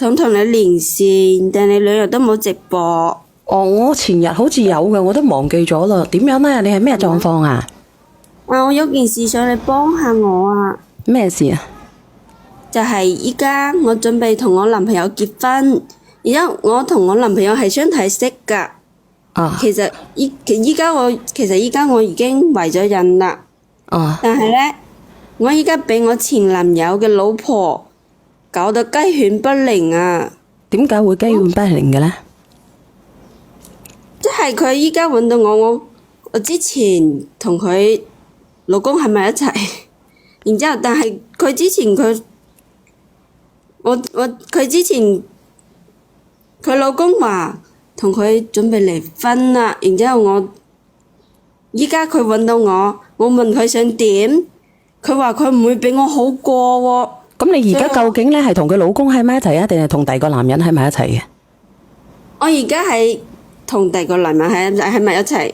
想同你連線，但你兩日都冇直播。哦，我前日好似有嘅，我都忘記咗啦。點樣咧？你係咩狀況啊？我有件事想你幫下我啊。咩事啊？就係依家我準備同我男朋友結婚，而家我同我男朋友係相睇識㗎。啊。其實依家我已經懷咗孕啦。啊。但係咧，我依家俾我前男友嘅老婆搞到雞犬不寧啊！點解會雞犬不寧嘅咧？即係佢依家揾到我之前同佢老公喺埋一齊，然之後但係佢之前佢老公話同佢準備離婚啦，然之後依家佢揾到我問佢想點，佢話佢唔會比我好過喎。咁你而家究竟咧係同佢老公喺埋一齊啊，定係同第二個男人喺埋一齊嘅？我而家係同第二個男人喺埋一齊。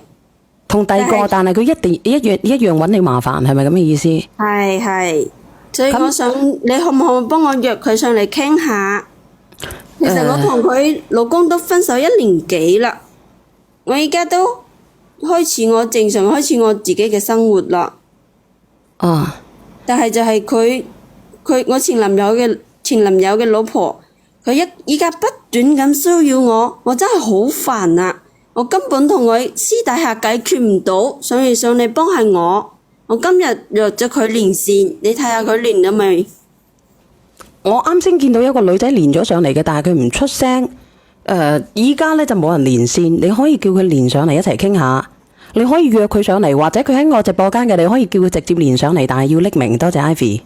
同第二個，但係佢一樣揾你麻煩，係咪咁嘅意思？係，所以我想你可唔可以幫我約佢上嚟傾下？其實我同佢老公都分手1年幾啦，我而家都正常開始我自己嘅生活啦。啊！但係就係我前男友嘅老婆，佢依家不斷咁騷擾我真係好煩啊！我根本同佢私底下解決唔到，所以想你幫下我。我今日約咗佢連線，你睇下佢連咗未？我啱先見到一個女仔連咗上嚟嘅，但係佢唔出聲。依家咧就冇人連線，你可以叫佢連上嚟一齊傾下。你可以約佢上嚟，或者佢喺我直播間嘅，你可以叫佢直接連上嚟，但係要匿名。多謝 Ivy。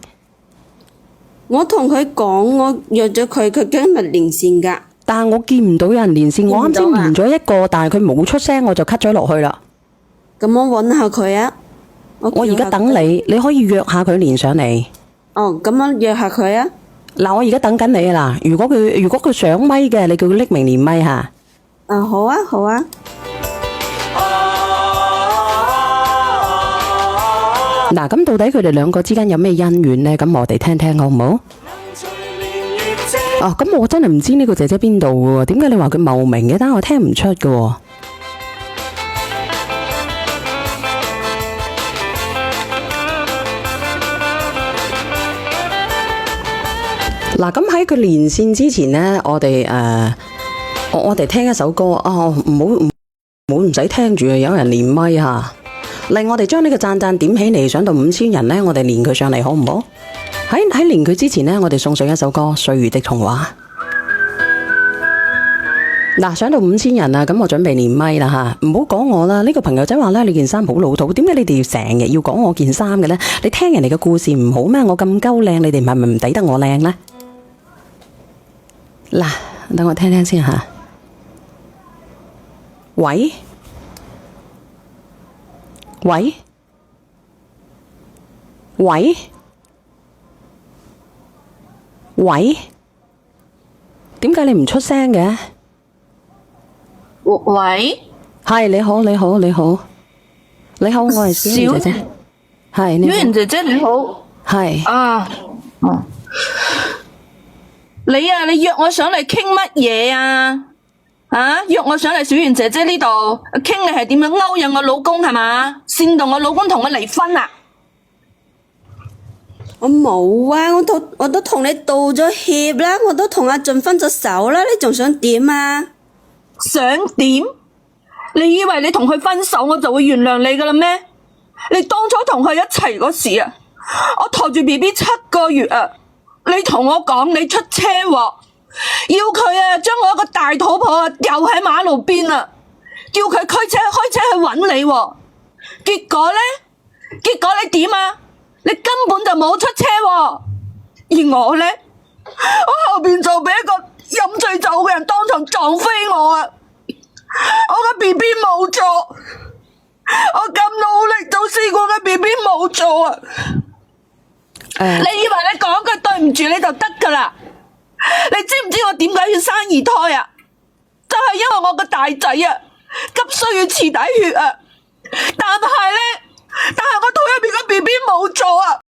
我同佢講，我約咗佢今日連線㗎。但係我見唔到有人連線，我啱先連咗一個，但係佢冇出聲，我就 cut 咗落去啦。咁我揾下佢啊！我而家等你，你可以約下佢連上嚟。哦，咁我約下佢啊！嗱，我而家等緊你啊！嗱，如果佢上咪嘅，你叫佢匿名連咪吓。好啊，好啊。嗱，咁到底佢哋兩個之間有咩恩怨呢？咁我哋聽聽好唔好？哦，咁我真係唔知呢個姐姐邊度嘅喎，點解你話佢茂名嘅？但我聽唔出嘅喎。嗱，咁喺佢連線之前呢，我哋聽一首歌。唔使聽住啊，有人連咪吓。嚟，我哋將呢個讚點起嚟，上到5000人呢，我哋連佢上嚟好唔好？喺連佢之前呢，我哋送上一首歌《歲月的童話》。嗱，上到5000人啦，咁我準備連咪啦吓，唔好講我啦。呢個朋友仔話咧，你件衫好老土，點解你哋要成日要講我件衫嘅呢？你聽人哋嘅故事唔好咩？我咁鳩靚，你哋係咪唔抵得我靚呢？嗱，等我聽聽先吓。喂？點解你唔出聲嘅？喂，係，你好，我係小媛姐姐。係，小媛姐姐你好。係。你約我上嚟傾乜嘢啊？約我上嚟小媛姐姐呢度傾，你係點樣勾引我老公係嘛？煽動我老公同我離婚啊？我冇啊，我都同你道咗歉啦，我都同阿俊分咗手啦，你仲想點啊？想點？你以為你同佢分手我就會原諒你噶啦咩？你當初同佢一齊嗰時啊，我抬住 BB 7個月啊，你同我講你出車禍，要佢啊將我一個大肚婆啊丟喺馬路邊啊，叫佢開車去揾你喎。結果你點啊？你根本就冇出車禍，而我呢，我後邊就俾一個飲醉酒嘅人當場撞飛我啊！我嘅 BB 冇咗，我咁努力都試過嘅 BB 冇咗啊！你以為你講句對唔住你就得噶啦？你知唔知我點解要生2胎啊？就係因為我個大仔啊急需要臍帶血啊！但係我肚入邊個 BB 冇咗啊！